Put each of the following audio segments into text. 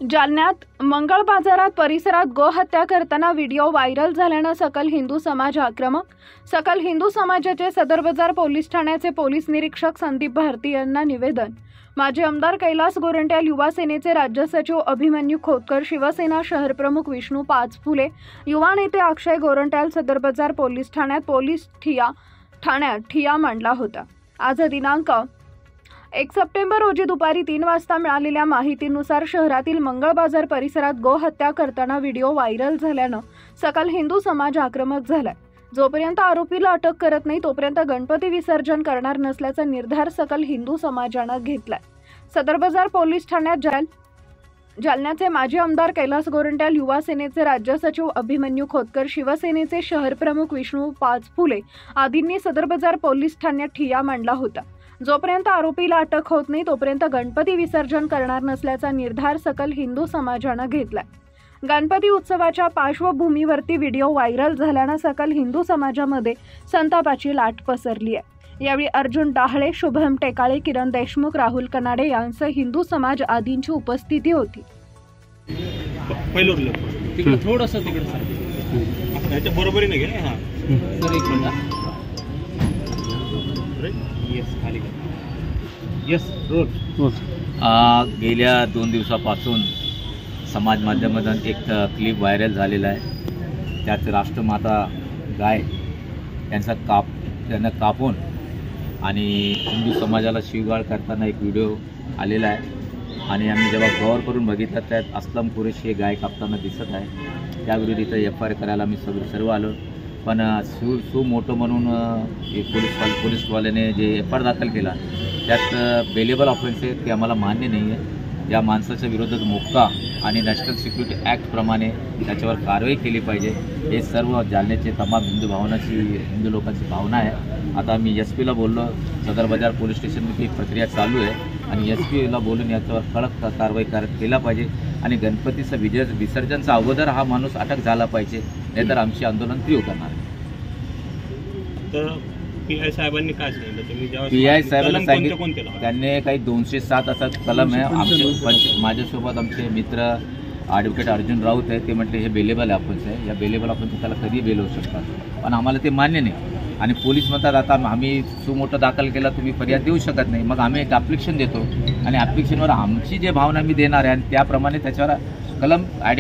जालन्यात मंगळ बाजारात परिसरात गोहत्या करताना व्हिडिओ व्हायरल झाल्यानं सकल हिंदू समाज आक्रमक। सकल हिंदू समाजाचे सदर बाजार पोलीस ठाण्याचे पोलीस निरीक्षक संदीप भारती यांना निवेदन। माजी आमदार कैलास गोरंट्याल, युवा सेनेचे राज्य सचिव अभिमन्यू खोतकर, शिवसेना शहर प्रमुख विष्णू पाचफुले, युवा नेते अक्षय गोरंट्याल सदर बाजार पोलीस ठाण्यात ठाण्यात ठिय्या मांडला होता। आज दिनांक 1 सप्टेंबर रोजी दुपारी 3 वाजता मिळालेल्या माहितीनुसार शहरातील मंगळ बाजार परिसरात गोहत्या करताना व्हिडिओ व्हायरल झाल्यानं सकल हिंदू समाज आक्रमक झालाय। जोपर्यंत आरोपीला अटक करत नाही तोपर्यंत गणपती विसर्जन करणार नसल्याचा निर्धार सकल हिंदू समाजानं घेतलाय। सदर बाजार पोलीस ठाण्यात जालन्याचे माजी आमदार कैलास गोरंट्याल, युवा सेनेचे राज्य सचिव अभिमन्यू खोतकर, शिवसेनेचे शहर प्रमुख विष्णू पाचफुले आदींनी सदर बाजार पोलीस ठाण्यात ठिय्या मांडला होता। जोपर्यंत आरोपीला अटक होत नाही तोपर्यंत गणपती विसर्जन करणार नसल्याचा निर्धार सकल हिंदू समाजानं घेतलाय। गणपती उत्सवाच्या पार्श्वभूमीवरती व्हिडिओ व्हायरल झाल्यानं सकल हिंदू समाजामध्ये संतापाची लाट पसरली आहे। यावेळी अर्जुन डाहळे, शुभम टेकाळे, किरण देशमुख, राहुल कनाडे यांसह हिंदू समाज आदींची उपस्थिती होती। गेल्या 2 दिवसापासून समाज माध्यमातून एक क्लिप व्हायरल झालेला आहे। त्यात राष्ट्रमाता गाय त्यांना कापून आणि हिंदू समाजाला शिवीगाळ करताना एक व्हिडिओ आलेला आहे आणि आम्ही जेव्हा गौर करून बघितलं त्यात असलम कुरेशी हे गाय कापताना दिसत आहे। त्याविरुद्ध इथं FIR करायला आम्ही सर्व आलो, पण सू मोठं म्हणून पोलीसवाल्याने जे FIR दाखल केला त्यात बेलेबल ऑफेन्स आहे ते आम्हाला मान्य नाही आहे। या माणसाच्या विरोधात मोक्का आणि नॅशनल सिक्युरिटी ॲक्ट प्रमाणे त्याच्यावर कारवाई केली पाहिजे। हे सर्व जालन्याचे तमाम हिंदू लोकांची भावना आहे। आता मी SP ला बोललो, सदर बाजार पोलीस स्टेशनमध्ये ही प्रक्रिया चालू आहे आणि SP ला बोलून याच्यावर कडक कारवाई केला पाहिजे आणि गणपतीचं विसर्जनचा अगोदर हा माणूस अटक झाला पाहिजे, नाहीतर आमचे आंदोलन तीव्र करणार आहे। तर PI साहेबांनी काय सांगितलं? PI साहेबांनी सांगितलं त्यांनी काही 207 असा कलम आहे। माझ्यासोबत आमचे मित्र ॲडव्होकेट अर्जुन राऊत आहे, ते म्हटले हे बेलेबल ऑफेन्स आहे, या बेलेबल ऑफेन्स त्याला कधी बेल होऊ शकतात, पण आम्हाला ते मान्य नाही। आणि पोलीस म्हणतात आता आम्ही सुमोटो दाखल केला, तुम्ही फरियाद देऊ शकत नाही, मग आम्ही एक ॲप्लिकेशन देतो आणि ॲप्लिकेशनवर आमची जे भावना मी देणार आहे आणि त्याप्रमाणे त्याच्यावर कलम ॲड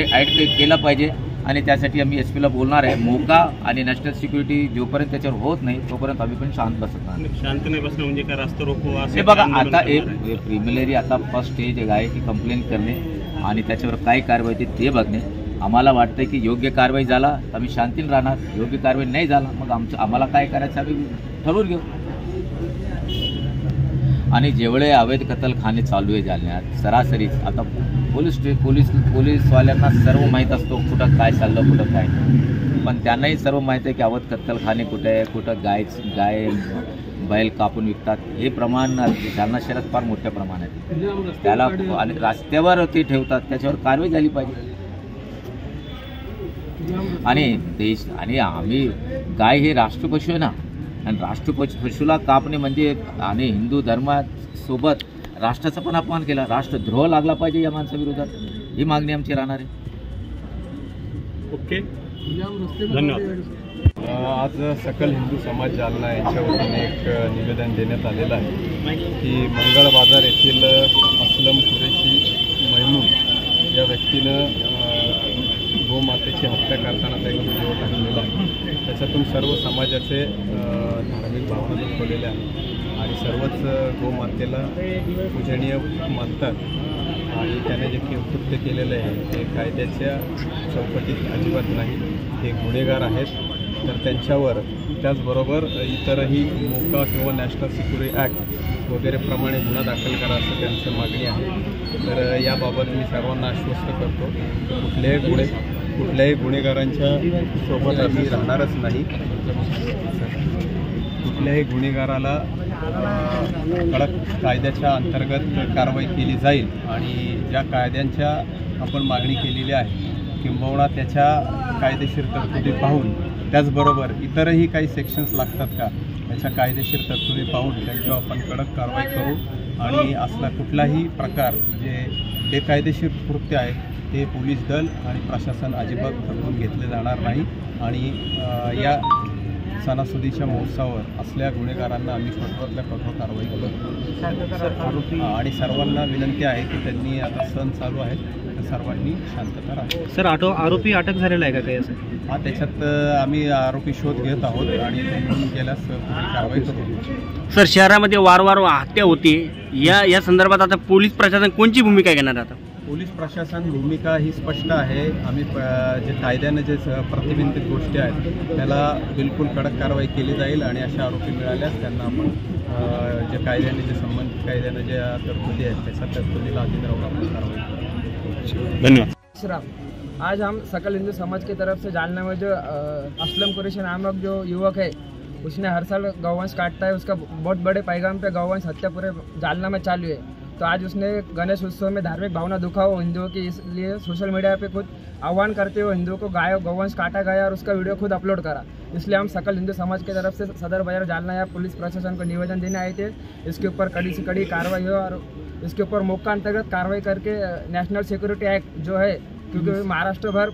केला पाहिजे आणि त्यासाठी आम्ही SP ला बोलणार आहे। मोका आणि नॅशनल सिक्युरिटी जोपर्यंत त्याच्यावर होत नाही तोपर्यंत आम्ही पण शांत बसत नाही। शांत नाही बसणं म्हणजे काय रास्ता रोको हे बघा, आता एक प्रिमिलरी आता फर्स्ट स्टेज आहे की कंप्लेंट करणे आणि त्याच्यावर काय कारवाई ते बघणे। आम्हाला वाटतं की योग्य कारवाई झाला तर आम्ही शांतीने राहणार, योग्य कारवाई नाही झाला मग आम्हाला काय करायचं आम्ही ठरवून घेऊ। आणि जेवढे अवैध कत्तलखाने चालू आहे जालन्यात सरासरी आता पोलीसवाल्यांना सर्व माहीत असतो कुठं काय चाललं कुठं काय नाही, पण त्यांनाही सर्व माहीत आहे की अवैध कत्तलखाने कुठे आहे, कुठं गाय बैल कापून विकतात, हे प्रमाण जालना शहरात फार मोठ्या प्रमाणात आहे। त्याला आणि रस्त्यावर ते ठेवतात, त्याच्यावर कारवाई झाली पाहिजे। आणि आम्ही गाय हे राष्ट्रपशु आहे ना, आणि राष्ट्रपशुला कापणे म्हणजे आणि हिंदू धर्मासोबत राष्ट्राचा पण अपमान केला, राष्ट्रद्रोह लागला पाहिजे या माणसाविरोधात, ही मागणी आमची राहणार आहे। ओके, धन्यवाद। आज सकल हिंदू समाज जालना यांच्या वतीने एक निवेदन देण्यात आलेलं आहे की मंगळ बाजार येथील असलम कुरेशी मैमून या व्यक्तीनं गोमातेची हत्या करताना एक व्हिडिओ टाकलेला आहे। त्याच्यातून सर्व समाजाचे धार्मिक भावना दाखवलेल्या आहेत आणि सर्वच गोमातेला पूजनीय मानतात आणि त्याने जे कृत्य केलेलं आहे ते कायद्याच्या चौकटीत अजिबात नाही, हे गुन्हेगार आहेत। तर त्यांच्यावर त्याचबरोबर इतरही मोका किंवा नॅशनल सिक्युरिटी ॲक्ट वगैरे प्रमाणे गुन्हा दाखल करा असं त्यांची मागणी आहे। तर याबाबत मी सर्वांना आश्वस्त करतो कुठल्याही गुन्हेगारांच्या सोबत आम्ही राहणारच नाही। कुठल्याही गुन्हेगाराला कडक कायद्याच्या अंतर्गत कारवाई केली जाईल आणि ज्या कायद्यांच्या आपण मागणी केलेली आहे किंबहुना त्याच्या कायदेशीर तरतुदी पाहून, त्याचबरोबर इतरही काही सेक्शन्स लागतात का याच्या कायदेशीर तरतुदी पाहून त्यांच्यावर आपण कडक कारवाई करू आणि असला कुठलाही प्रकार जे बेकायदेशीर कृत्य आहे ते पोलीस दल आणि प्रशासन अजिबात खपवून घेतले जाणार नाही आणि या सणासुदीच्या महोत्सवावर असल्या गुन्हेगारांना आम्ही कठोरातल्या कठोर कारवाई करू आणि सर्वांना विनंती आहे की त्यांनी आता सण चालू आहेत तर सर्वांनी शांतता राहावी. सर आरोपी अटक झालेला आहे का काही असं? हा, त्याच्यात आम्ही आरोपी शोध घेत आहोत आणि त्यांनी केल्यास कारवाई करू. सर, शहरामध्ये वारंवार हत्या होती, या संदर्भात आता पोलीस प्रशासन कोणची भूमिका घेणार? आता पोलीस प्रशासन भूमिका ही स्पष्ट आहे. आम्ही जे कायद्याने जे प्रतिबंधित गोष्टी आहेत त्याला बिलकुल कडक कारवाई केली जाईल आणि अशा आरोपी मिळाल्यास त्यांना आपण जे कायद्याने जे संबंधित कायद्याने ज्या तरतुदी आहेत त्याच्या तरतुदीला अधीन राहून आपण कारवाई करू. धन्यवाद. आज हम सकल हिंदू समाज की तरफ से जालना में जो असलम कुरैशी नामक जो युवक है उसने हर साल गौवंश काटता है, उसका बहुत बड़े पैगाम पे गौवंश हत्या पूरे जालना में चालू है। तो आज उसने गणेश उत्सव में धार्मिक भावना दुखाओ हिंदुओं की, इसलिए सोशल मीडिया पे खुद आह्वान करते हुए हिंदुओं को गौवंश काटा गया और उसका वीडियो खुद अपलोड करा। इसलिए हम सकल हिंदू समाज की तरफ से सदर बाजार जालना या पुलिस प्रशासन को निवेदन देने आए थे। इसके ऊपर कड़ी से कड़ी कार्रवाई हो और इसके ऊपर मौका अंतर्गत कार्रवाई करके नेशनल सिक्योरिटी एक्ट जो है, क्योंकि महाराष्ट्र भर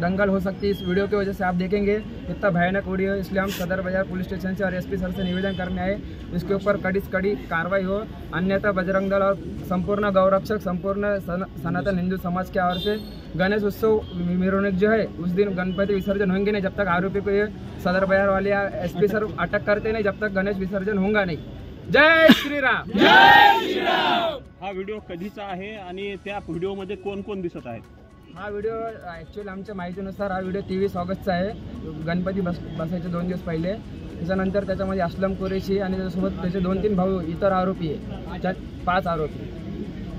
दंगल हो सकती है इस वीडियो की वजह से, आप देखेंगे इतना भयानक वीडियो है। इसलिए हम सदर बाजार पुलिस स्टेशन से और एसपी सर से निवेदन करने आए इसके ऊपर कड़ी से कड़ी कार्रवाई हो, अन्यथा बजरंग दल और संपूर्ण गौरक्षक संपूर्ण सनातन हिंदू समाज की ओर से गणेश उत्सव मिरवणूक जो है उस दिन गणपति विसर्जन होंगे नहीं जब तक आरोपी को ये सदर बाजार वाले या एसपी सर अटक करते नहीं, जब तक गणेश विसर्जन होगा नहीं। जय श्रीराम, जय श्रीराम। हा व्हिडिओ कधीचा आहे आणि त्या व्हिडिओमध्ये कोण कोण दिसत आहेत? हा व्हिडिओ ॲक्च्युअली आमच्या माहितीनुसार हा व्हिडिओ 23 ऑगस्टचा आहे, गणपती बसायचे 2 दिवस पहिले। त्याच्यानंतर त्याच्यामध्ये असलम कुरैशी आणि त्याच्यासोबत त्याचे 2-3 भाऊ इतर आरोपी आहे, त्यात 5 आरोपी।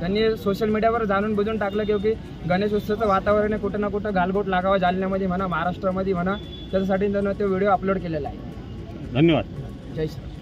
त्यांनी सोशल मीडियावर जाणून बुजून टाकलं, क्योंकि गणेश उत्सवाचं वातावरण आहे, कुठं ना कुठं गालबोट लागावा जालन्यामध्ये म्हणा, महाराष्ट्रामध्ये म्हणा, त्याच्यासाठी त्यांनी तो व्हिडिओ अपलोड केलेला आहे। धन्यवाद. जय श्री